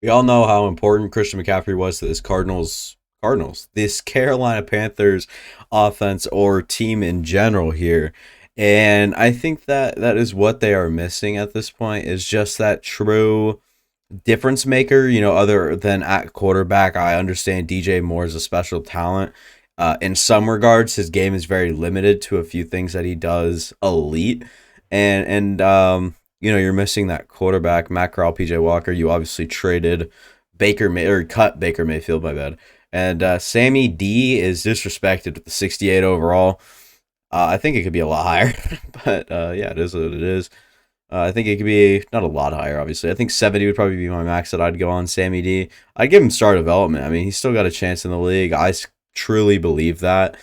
We all know how important Christian McCaffrey was to this this Carolina Panthers offense or team in general here. And I think that that is what they are missing at this point is just that true difference maker, other than at quarterback. I understand DJ Moore is a special talent. In some regards, his game is very limited to a few things that he does elite. And you're missing that quarterback, Matt Corral, PJ Walker. You obviously traded or cut Baker Mayfield, my bad. And Sammy D is disrespected with the 68 overall. I think it could be a lot higher, but yeah, it is what it is. I think it could be not a lot higher, obviously. I think 70 would probably be my max that I'd go on Sammy D. I'd give him star development. I mean, he's still got a chance in the league. Truly believe that.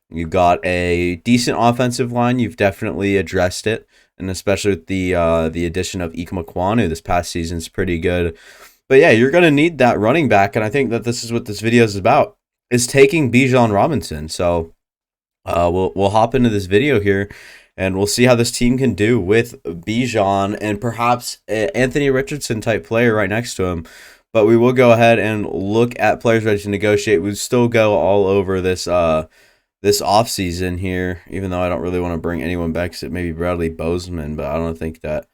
You've got a decent offensive line. You've definitely addressed it, and especially with the addition of Ike Makwanu this past season's pretty good. But yeah, you're gonna need that running back, and I think that this is what this video is about: is taking Bijan Robinson. So we'll hop into this video here, and we'll see how this team can do with Bijan and perhaps a Anthony Richardson type player right next to him. But we will go ahead and look at players ready to negotiate. We still go all over this off season here, even though I don't really want to bring anyone back except maybe Bradley Bozeman, but I don't think that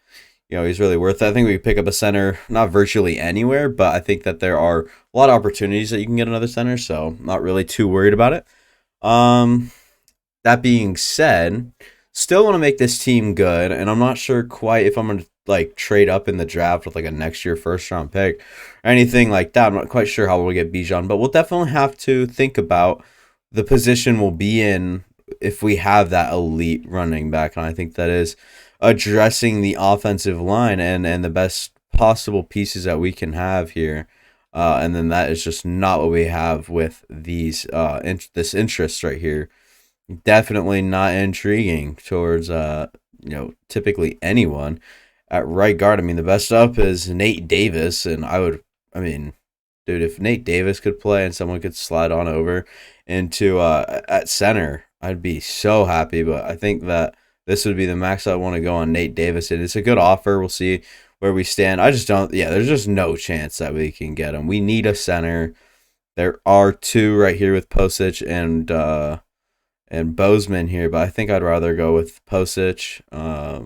he's really worth it. I think we could pick up a center, not virtually anywhere, but I think that there are a lot of opportunities that you can get another center, so I'm not really too worried about it. That being said, still want to make this team good, and I'm not sure quite if I'm gonna like trade up in the draft with like a next year first round pick or anything like that. I'm not quite sure how we'll get Bijan, but we'll definitely have to think about the position we'll be in if we have that elite running back, and I think that is addressing the offensive line and the best possible pieces that we can have here. And then that is just not what we have with this interest right here. Definitely not intriguing towards typically anyone at right guard. I mean, the best up is Nate Davis, and I mean, dude, if Nate Davis could play and someone could slide on over into at center, I'd be so happy. But I think that this would be the max I want to go on Nate Davis, and it's a good offer. We'll see where we stand. I just don't. Yeah, there's just no chance that we can get him. We need a center. There are two right here with Posich and Bozeman here, but I think I'd rather go with Posich. I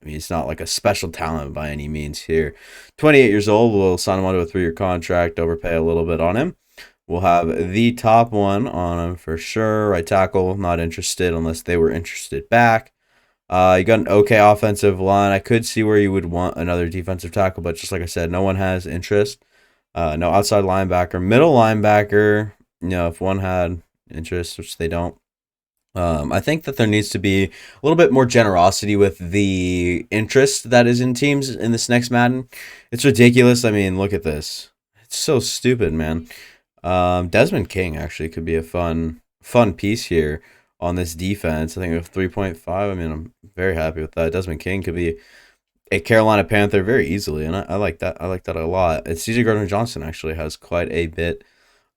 mean, he's not like a special talent by any means here. 28 years old. We'll sign him onto a 3-year contract, overpay a little bit on him. We'll have the top one on him for sure. Right tackle, not interested unless they were interested back. You got an okay offensive line. I could see where you would want another defensive tackle, but just like I said, no one has interest. No outside linebacker. Middle linebacker, if one had interest, which they don't. I think that there needs to be a little bit more generosity with the interest that is in teams in this next Madden. It's ridiculous. I mean, look at this. It's so stupid, man. Desmond King actually could be a fun piece here on this defense. I think with 3.5, I mean, I'm very happy with that. Desmond King could be a Carolina Panther very easily, and I like that. I like that a lot. And CJ Gardner-Johnson actually has quite a bit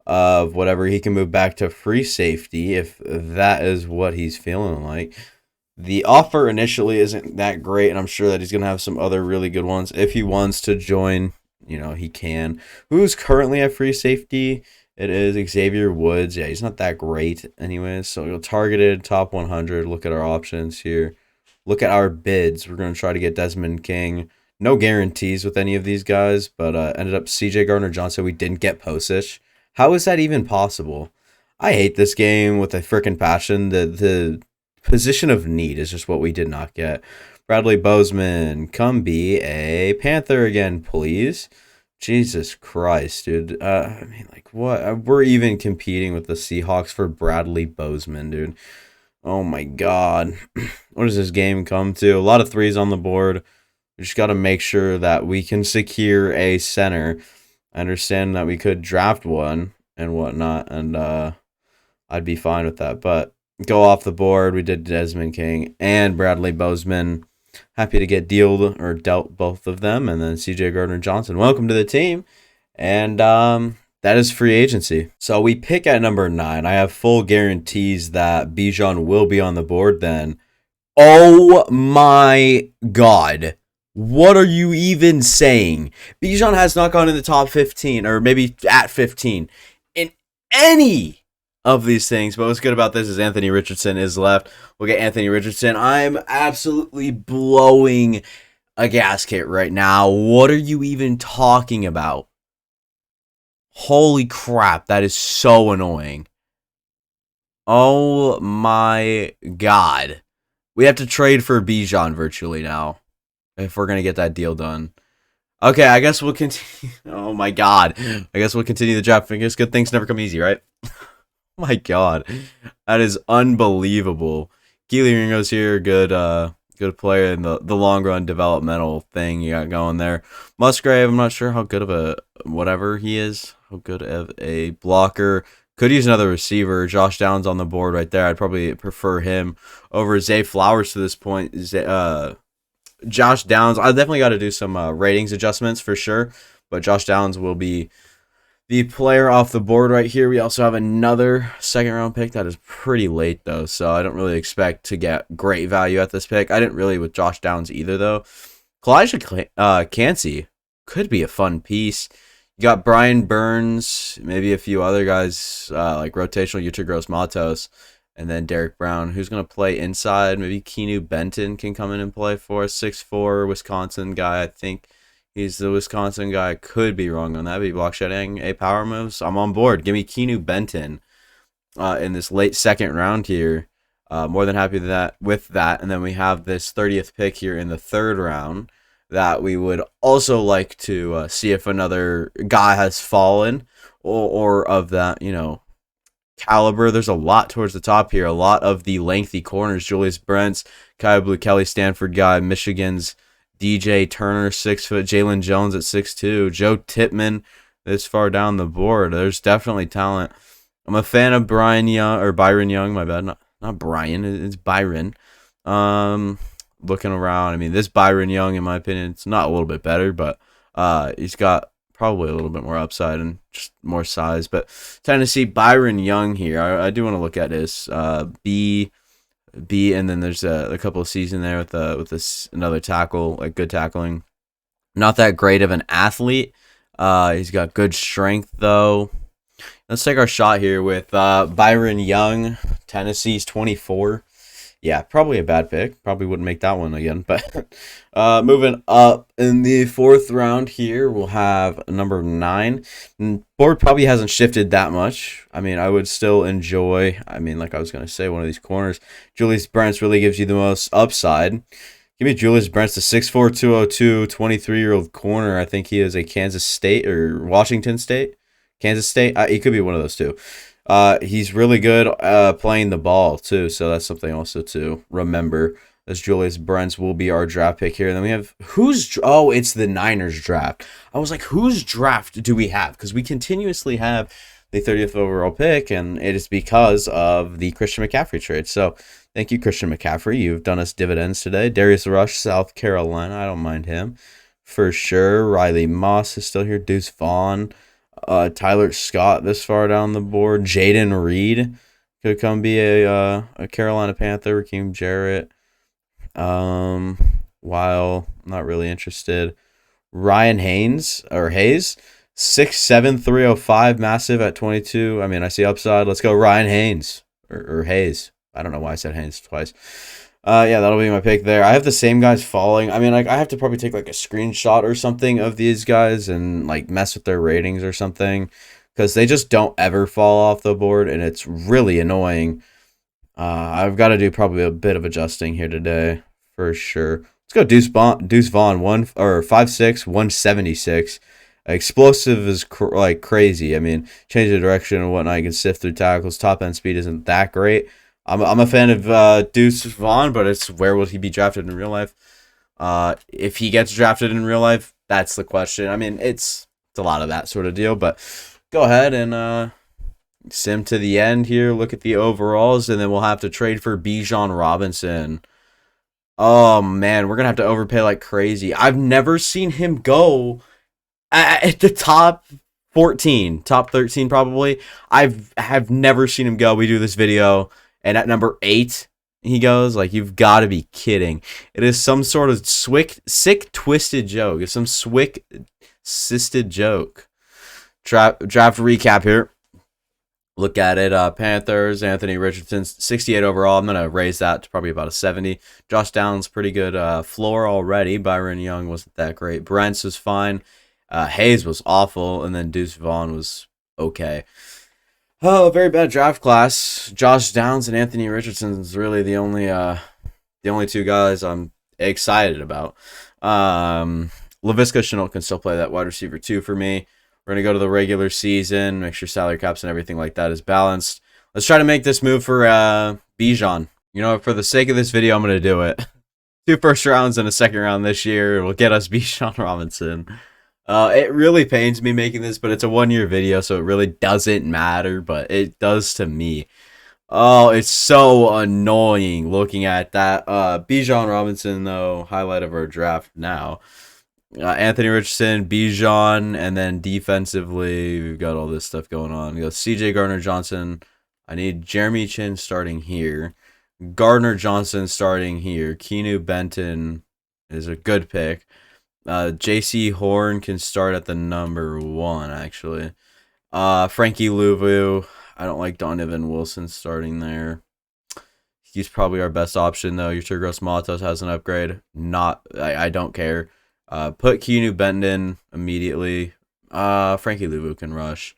of whatever he can move back to free safety if that is what he's feeling like. The offer initially isn't that great, and I'm sure that he's going to have some other really good ones. If he wants to join, he can. Who's currently at free safety? It is Xavier Woods. Yeah, he's not that great anyways. So you'll targeted top 100. Look at our options here. Look at our bids. We're going to try to get Desmond King. No guarantees with any of these guys, but ended up CJ Gardner-Johnson. We didn't get Posich. How is that even possible? I hate this game with a freaking passion. The position of need is just what we did not get. Bradley Bozeman, come be a Panther again, please. Jesus Christ, dude. I mean, like, what? We're even competing with the Seahawks for Bradley Bozeman, dude. Oh my God. What does this game come to? A lot of threes on the board. We just got to make sure that we can secure a center. I understand that we could draft one and whatnot, and I'd be fine with that. But go off the board. We did Desmond King and Bradley Bozeman. Happy to get dealt both of them. And then CJ Gardner-Johnson. Welcome to the team. And that is free agency. So we pick at number 9. I have full guarantees that Bijan will be on the board then. Oh my God. What are you even saying? Bijan has not gone in the top 15, or maybe at 15, in any of these things. But what's good about this is Anthony Richardson is left. We'll get Anthony Richardson. I'm absolutely blowing a gasket right now. What are you even talking about? Holy crap, that is so annoying. Oh my god. We have to trade for Bijan virtually now if we're going to get that deal done. Okay, I guess we'll continue. Oh my god. I guess we'll continue the draft. I guess good things never come easy, right? Oh my god. That is unbelievable. Keely Ringo's here, good player in the long run developmental thing you got going there. Musgrave, I'm not sure how good of a whatever he is. How good of a blocker. Could use another receiver. Josh Downs on the board right there. I'd probably prefer him over Zay Flowers to this point. Josh Downs, I definitely got to do some ratings adjustments for sure, but Josh Downs will be the player off the board right here. We also have another second round pick that is pretty late though, so I don't really expect to get great value at this pick. I didn't really with Josh Downs either though. Kalijah Cansey could be a fun piece. You got Brian Burns, maybe a few other guys like rotational Yuta Gross Matos. And then Derek Brown, who's going to play inside. Maybe Keanu Benton can come in and play for us. 6'4", Wisconsin guy. I think he's the Wisconsin guy. I could be wrong on that. Be block shedding a power moves. I'm on board. Give me Keanu Benton in this late second round here. More than happy with that. And then we have this 30th pick here in the third round that we would also like to see if another guy has fallen or of that, caliber. There's a lot towards the top here. A lot of the lengthy corners. Julius Brents, Kyle Blue Kelly, Stanford guy, Michigan's DJ Turner, 6 foot, Jalen Jones at 6'2", Joe Tippmann this far down the board. There's definitely talent. I'm a fan of Byron Young, my bad. Not Brian, it's Byron. Looking around, I mean, this Byron Young, in my opinion, it's not a little bit better, but he's got probably a little bit more upside and just more size. But Tennessee, Byron Young here. I do want to look at this. B, and then there's a couple of season there with this another tackle, like good tackling. Not that great of an athlete. He's got good strength though. Let's take our shot here with Byron Young. Tennessee's 24. Yeah, probably a bad pick. Probably wouldn't make that one again. But moving up in the fourth round here, we'll have number 9. Board probably hasn't shifted that much. I mean, I would still enjoy, like I was going to say, one of these corners. Julius Brents really gives you the most upside. Give me Julius Brents, the 6'4", 202, 23-year-old corner. I think he is a Kansas State or Washington State. Kansas State. He could be one of those two. He's really good playing the ball too, so that's something also to remember. This Julius Brents will be our draft pick here. And then we have it's the Niners draft. I was like, whose draft do we have? Because we continuously have the 30th overall pick, and it is because of the Christian McCaffrey trade. So thank you, Christian McCaffrey. You've done us dividends today. Darius Rush, South Carolina. I don't mind him for sure. Riley Moss is still here. Deuce Vaughn. Tyler Scott this far down the board. Jaden Reed could come be a Carolina Panther. Raheem Jarrett. While not really interested. Ryan Hayes, 6'7", 305, massive at 22. I mean, I see upside. Let's go Ryan Hayes or Hayes. I don't know why I said Hayes twice. Yeah, that'll be my pick there. I have the same guys falling. I mean, like, I have to probably take like a screenshot or something of these guys and like mess with their ratings or something, because they just don't ever fall off the board, and it's really annoying. I've got to do probably a bit of adjusting here today for sure. Let's go Deuce Vaughn, 5'6", 176. Explosive is like crazy. I mean, change the direction and whatnot. You can sift through tackles. Top end speed isn't that great. I'm a fan of Deuce Vaughn, but it's where will he be drafted in real life? If he gets drafted in real life, that's the question. I mean, it's a lot of that sort of deal, but go ahead and sim to the end here. Look at the overalls, and then we'll have to trade for Bijan Robinson. Oh, man, we're going to have to overpay like crazy. I've never seen him go at the top 14, top 13 probably. Have never seen him go. We do this video, and at number 8 he goes, like, you've got to be kidding. It is some sort of sick, twisted joke. It's some sick, sisted joke. Draft recap here. Look at it. Panthers, Anthony Richardson, 68 overall. I'm going to raise that to probably about a 70. Josh Downs, pretty good floor already. Byron Young wasn't that great. Brents was fine. Hayes was awful. And then Deuce Vaughn was okay. Oh, very bad draft class. Josh Downs and Anthony Richardson is really the only two guys I'm excited about. Laviska Shenault can still play that wide receiver 2 for me. We're going to go to the regular season, make sure salary caps and everything like that is balanced. Let's try to make this move for Bijan. You know, for the sake of this video, I'm going to do it. 2 first rounds and a second round this year will get us Bijan Robinson. It really pains me making this, but it's a 1-year video, so it really doesn't matter, but it does to me. Oh, it's so annoying looking at that. Bijan Robinson, though, highlight of our draft now. Anthony Richardson, Bijan, and then defensively, we've got all this stuff going on. We got CJ Gardner-Johnson. I need Jeremy Chin starting here. Gardner-Johnson starting here. Keanu Benton is a good pick. J.C. Horn can start at the number 1, actually. Frankie Louvu. I don't like Donovan Wilson starting there. He's probably our best option, though. Your Gross Matos has an upgrade. I don't care. Put Keanu Benton immediately. Frankie Louvu can rush.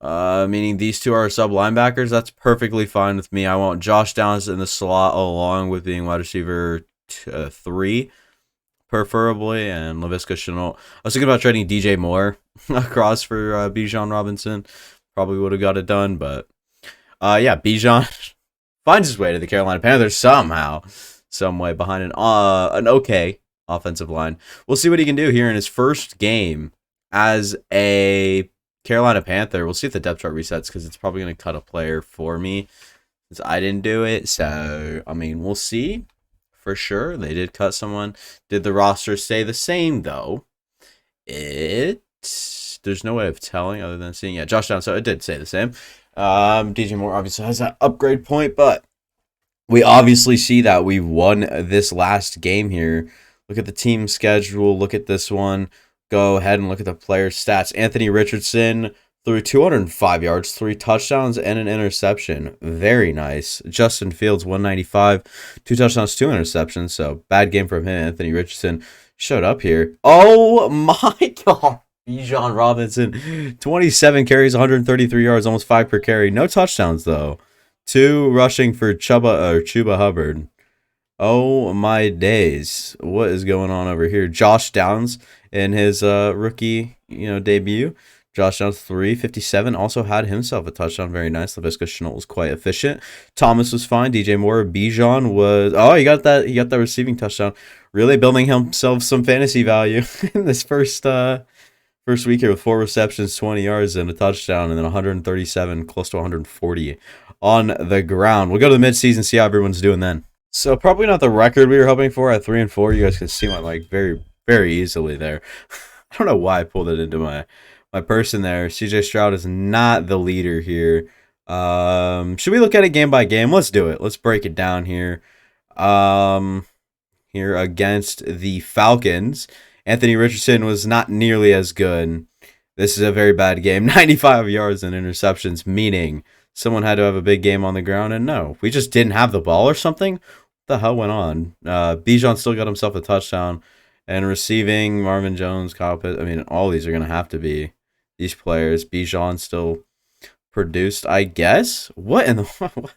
Meaning these two are sub linebackers. That's perfectly fine with me. I want Josh Downs in the slot along with being wide receiver 3, preferably, and Laviska Shenault. I was thinking about trading DJ Moore across for Bijan Robinson. Probably would have got it done, but yeah, Bijan finds his way to the Carolina Panthers somehow, some way behind an okay offensive line. We'll see what he can do here in his first game as a Carolina Panther. We'll see if the depth chart resets because it's probably going to cut a player for me since I didn't do it. So, I mean, we'll see for sure. They did cut someone. Did the roster stay the same, though? There's no way of telling other than seeing. Yeah, Josh Downs, so it did stay the same. DJ Moore obviously has that upgrade point, but we obviously see that we won this last game here. Look at the team schedule. Look at this one. Go ahead and look at the player stats. Anthony Richardson threw 205 yards, 3 touchdowns, and an interception. Very nice. Justin Fields, 195, 2 touchdowns, 2 interceptions. So bad game from him. Anthony Richardson showed up here. Oh my God. Bijan Robinson, 27 carries, 133 yards, almost 5 per carry. No touchdowns, though. 2 rushing for Chuba Hubbard. Oh my days. What is going on over here? Josh Downs in his rookie, debut. Josh Downs 357 also had himself a touchdown. Very nice. Laviska Shenault was quite efficient. Thomas was fine. DJ Moore, Bijan was he got that receiving touchdown. Really building himself some fantasy value in this first week here with 4 receptions, 20 yards, and a touchdown, and then 137, close to 140 on the ground. We'll go to the midseason, see how everyone's doing then. So probably not the record we were hoping for at 3-4. You guys can see my very, very easily there. I don't know why I pulled it into my person there. CJ Stroud is not the leader here. Should we look at it game by game? Let's do it. Let's break it down here. Here against the Falcons, Anthony Richardson was not nearly as good. This is a very bad game. 95 yards and interceptions, meaning someone had to have a big game on the ground. And no, we just didn't have the ball or something. What the hell went on? Bijan still got himself a touchdown. And receiving, Marvin Jones, Kyle Pitts. I mean, all these are going to have to be these players. Bijan still produced, I guess. What in the...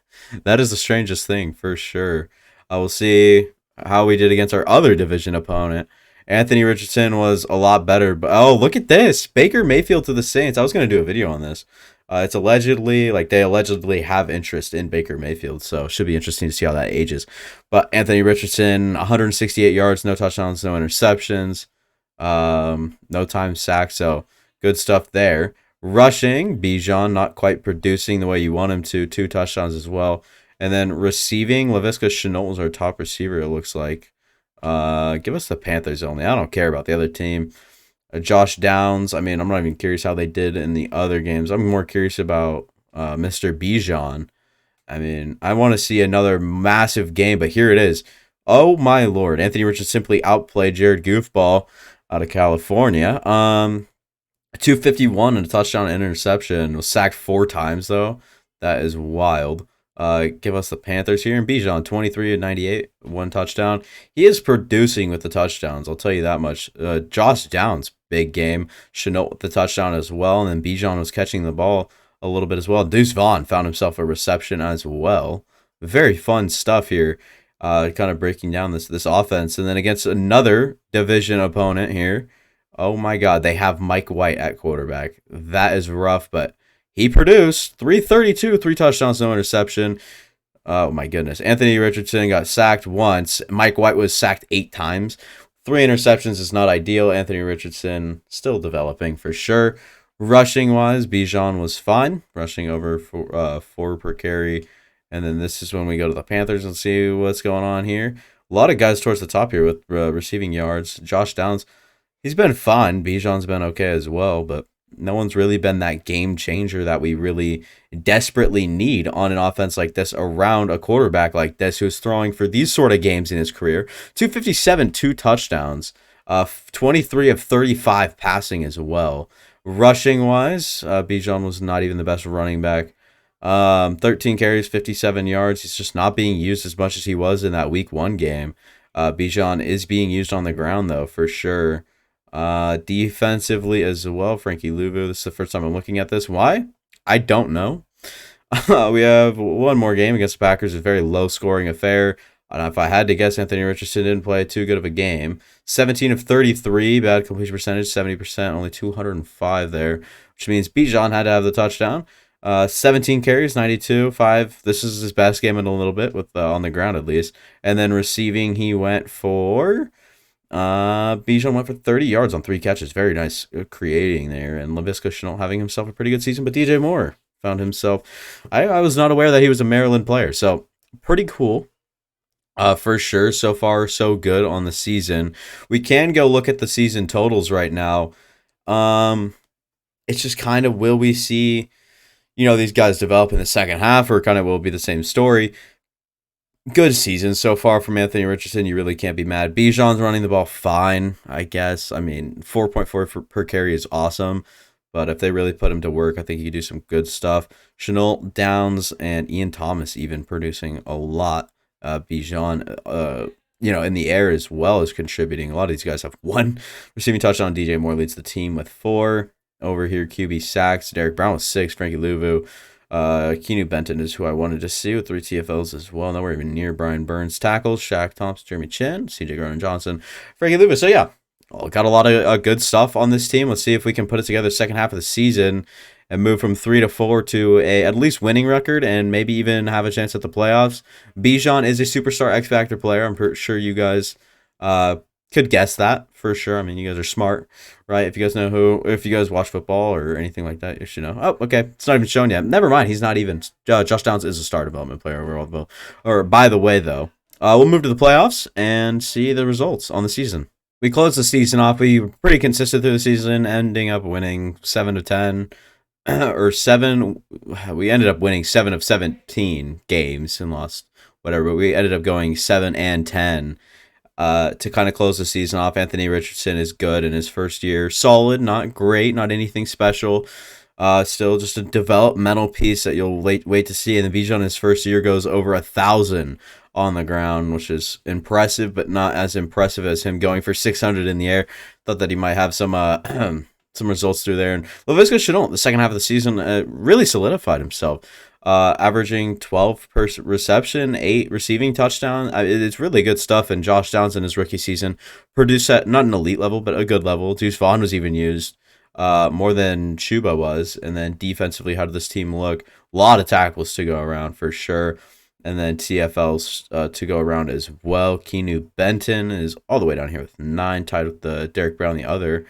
That is the strangest thing, for sure. I will see how we did against our other division opponent. Anthony Richardson was a lot better. But oh, look at this. Baker Mayfield to the Saints. I was going to do a video on this. It's allegedly, they allegedly have interest in Baker Mayfield, so it should be interesting to see how that ages. But Anthony Richardson, 168 yards, no touchdowns, no interceptions, no time sacked, so good stuff there. Rushing, Bijan not quite producing the way you want him to, 2 touchdowns as well. And then receiving, Laviska Shenault was our top receiver, it looks like. Give us the Panthers only. I don't care about the other team. Josh Downs, I mean, I'm not even curious how they did in the other games. I'm more curious about Mr. Bijan. I mean, I want to see another massive game, but here it is. Oh my lord, Anthony Richardson simply outplayed Jared Goofball out of California. 251 and a touchdown and interception. Was sacked 4 times though. That is wild. Give us the Panthers here. And Bijan, 23 and 98, 1 touchdown. He is producing with the touchdowns. I'll tell you that much. Josh Downs, big game. Chenault with the touchdown as well. And then Bijan was catching the ball a little bit as well. Deuce Vaughn found himself a reception as well. Very fun stuff here. Kind of breaking down this offense. And then against another division opponent here. Oh my God, they have Mike White at quarterback. That is rough, but he produced 332, 3 touchdowns, no interception. Oh my goodness. Anthony Richardson got sacked once. Mike White was sacked 8 times. 3 interceptions is not ideal. Anthony Richardson still developing for sure. Rushing wise, Bijan was fine, rushing over 4 per carry. And then this is when we go to the Panthers and see what's going on here. A lot of guys towards the top here with receiving yards. Josh Downs, he's been fine. Bijan's been okay as well, but no one's really been that game changer that we really desperately need on an offense like this around a quarterback like this who's throwing for these sort of games in his career. 257, 2 touchdowns, 23 of 35 passing as well. Rushing wise, Bijan was not even the best running back. 13 carries, 57 yards. He's just not being used as much as he was in that week 1 game. Bijan is being used on the ground though, for sure. Defensively as well, Frankie Louvu. This is the first time I'm looking at this. Why? I don't know. We have one more game against the Packers. It's a very low-scoring affair. If I had to guess, Anthony Richardson didn't play too good of a game. 17 of 33, bad completion percentage, 70%, only 205 there, which means Bijan had to have the touchdown. 17 carries, 92, 5. This is his best game in a little bit, with on the ground at least. And then receiving, he went for... Bijan went for 30 yards on 3 catches. Very nice creating there. And Laviska Shenault having himself a pretty good season. But DJ Moore found himself... I was not aware that he was a Maryland player. So, pretty cool. For sure. So far, so good on the season. We can go look at the season totals right now. It's just kind of, will we see, these guys develop in the second half, or kind of will it be the same story? Good season so far from Anthony Richardson. You really can't be mad. Bijan's running the ball fine, I guess. I mean, 4.4 per carry is awesome. But if they really put him to work, I think he could do some good stuff. Shenault, Downs, and Ian Thomas even producing a lot. Bijan, in the air as well as contributing. A lot of these guys have 1 receiving touchdown. DJ Moore leads the team with 4. Over here, QB sacks. Derek Brown with 6. Frankie Louvu. Keanu Benton is who I wanted to see with 3 TFLs as well. Nowhere even near Brian Burns. Tackles, Shaq Thompson, Jeremy Chin, CJ Garner Johnson, Frankie Louvu. So yeah, got a lot of good stuff on this team. Let's see if we can put it together second half of the season and move from 3-4 to a at least winning record, and maybe even have a chance at the playoffs. Bijan is a superstar X Factor player. I'm pretty sure you guys could guess that for sure. I mean, you guys are smart, right? If you guys watch football or anything like that, you should know. Oh, okay. It's not even shown yet. Never mind. He's not even. Josh Downs is a star development player overall. Or by the way, though, we'll move to the playoffs and see the results on the season. We closed the season off. We were pretty consistent through the season, ending up winning 7 of 10. Or 7. We ended up winning 7 of 17 games and lost whatever. But we ended up going 7 and 10. To kind of close the season off. Anthony Richardson is good in his first year. Solid, not great, not anything special. Still just a developmental piece that you'll wait to see. And the Bijan in his first year goes over 1,000 on the ground, which is impressive, but not as impressive as him going for 600 in the air. Thought that he might have some some results through there. And Laviska Shenault, the second half of the season, really solidified himself. Averaging 12 per reception, 8 receiving touchdown. It's really good stuff. And Josh Downs in his rookie season produced at not an elite level, but a good level. Deuce Vaughn was even used more than Chuba was. And then defensively, how did this team look? A lot of tackles to go around for sure. And then TFLs to go around as well. Keanu Benton is all the way down here with 9, tied with the Derek Brown, the other.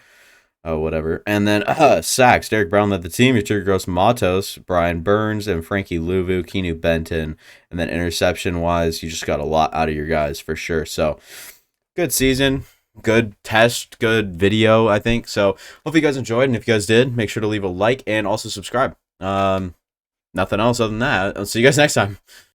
Whatever. And then sacks. Derek Brown led the team. Your Gross Matos, Brian Burns, and Frankie Louvu, Keanu Benton. And then interception-wise, you just got a lot out of your guys for sure. So, good season. Good test. Good video, I think. So, hope you guys enjoyed. And if you guys did, make sure to leave a like and also subscribe. nothing else other than that. I'll see you guys next time.